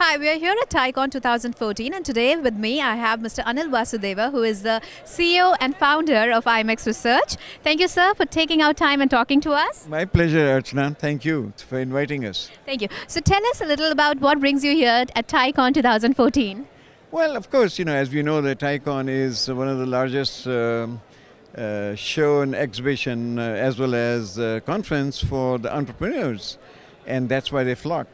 Hi, we are here at TiECon 2014 and today with me I have Mr. Anil Vasudeva, who is the CEO and founder of IMEX Research. Thank you, sir, for taking our time and talking to us. My pleasure, Archana. Thank you for inviting us. Thank you. So tell us a little about what brings you here at TiECon 2014. Well, of course, as we know, that TiECon is one of the largest show and exhibition as well as conference for the entrepreneurs, and that's why they flock.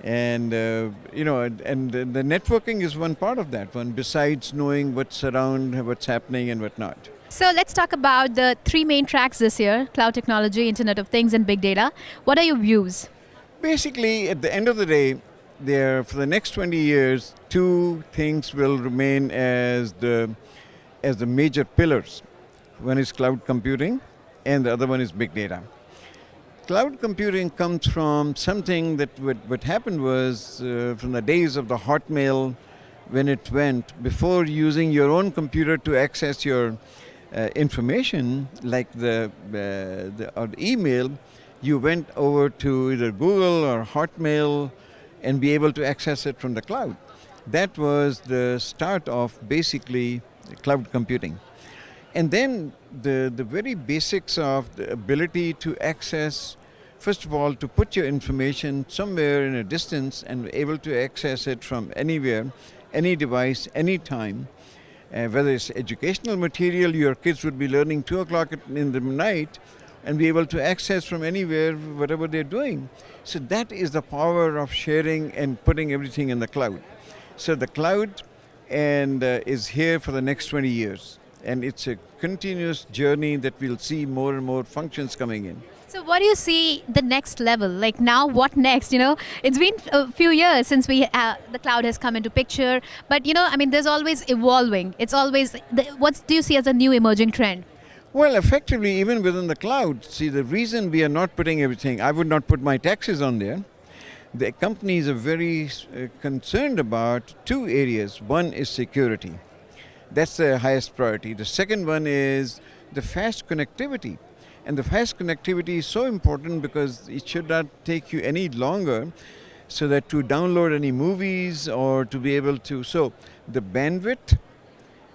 And and the networking is one part of that one, besides knowing what's around, what's happening and whatnot. So let's talk about the three main tracks this year: cloud technology, Internet of Things, and big data. What are your views? Basically, at the end of the day, for the next 20 years, two things will remain as the major pillars. One is cloud computing, and the other one is big data. Cloud computing comes from something that what happened was from the days of the Hotmail, when it went, before using your own computer to access your information, like the email, you went over to either Google or Hotmail and be able to access it from the cloud. That was the start of basically cloud computing. And then the very basics of the ability to access, first of all, to put your information somewhere in a distance and able to access it from anywhere, any device, anytime, whether it's educational material your kids would be learning 2 o'clock in the night and be able to access from anywhere whatever they're doing. So that is the power of sharing and putting everything in the cloud. So the cloud is here for the next 20 years. And it's a continuous journey that we'll see more and more functions coming in. So what do you see the next level? Like now, what next? It's been a few years since the cloud has come into picture. But there's always evolving. It's always, what do you see as a new emerging trend? Well, effectively, even within the cloud, see, the reason we are not putting everything, I would not put my taxes on there. The companies are very concerned about two areas. One is security. That's the highest priority. The second one is the fast connectivity. And the fast connectivity is so important because it should not take you any longer so that to download any movies or to be able to, so the bandwidth,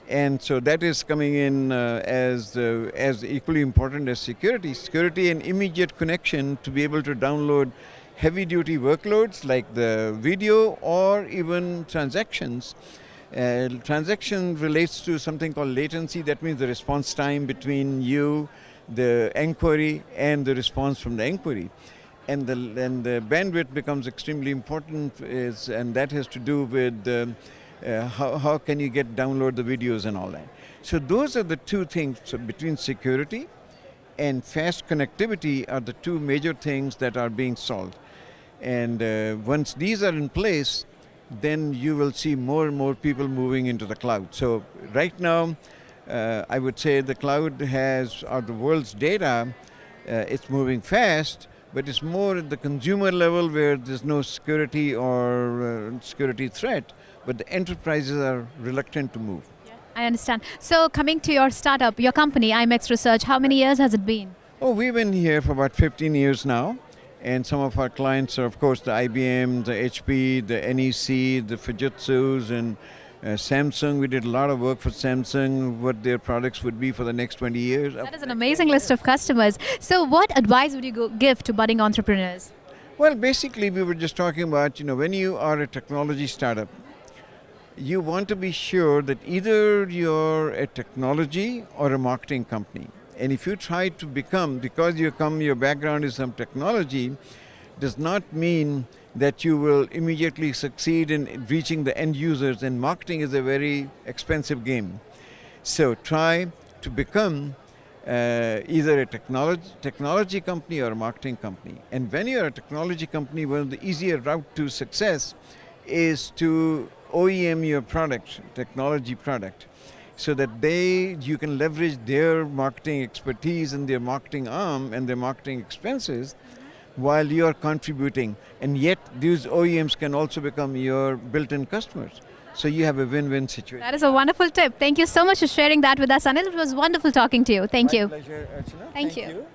and so that is coming in as equally important as security. Security and immediate connection to be able to download heavy duty workloads like the video or even transactions. Transaction relates to something called latency. That means the response time between you, the inquiry, and the response from the inquiry. And the bandwidth becomes extremely important, and that has to do with how can you download the videos and all that. So those are the two things. So between security and fast connectivity are the two major things that are being solved. And once these are in place, then you will see more and more people moving into the cloud. So right now, I would say the cloud the world's data, it's moving fast, but it's more at the consumer level where there's no security or security threat, but the enterprises are reluctant to move. Yeah, I understand. So coming to your startup, your company, IMEX Research, how many years has it been? Oh, we've been here for about 15 years now. And some of our clients are, of course, the IBM, the HP, the NEC, the Fujitsu's, and Samsung. We did a lot of work for Samsung, what their products would be for the next 20 years. That is an amazing list of customers. So what advice would you give to budding entrepreneurs? Well, basically, we were just talking about, when you are a technology startup, you want to be sure that either you're a technology or a marketing company. And if you try to become, because your background is some technology, does not mean that you will immediately succeed in reaching the end users, and marketing is a very expensive game. So try to become either a technology company or a marketing company. And when you're a technology company, one of the easier route to success is to OEM your product, technology product, so that you can leverage their marketing expertise and their marketing arm and their marketing expenses while you are contributing. And yet these OEMs can also become your built-in customers. So you have a win-win situation. That is a wonderful tip. Thank you so much for sharing that with us, Anil. It was wonderful talking to you. Thank you. My pleasure, Archana. Thank you.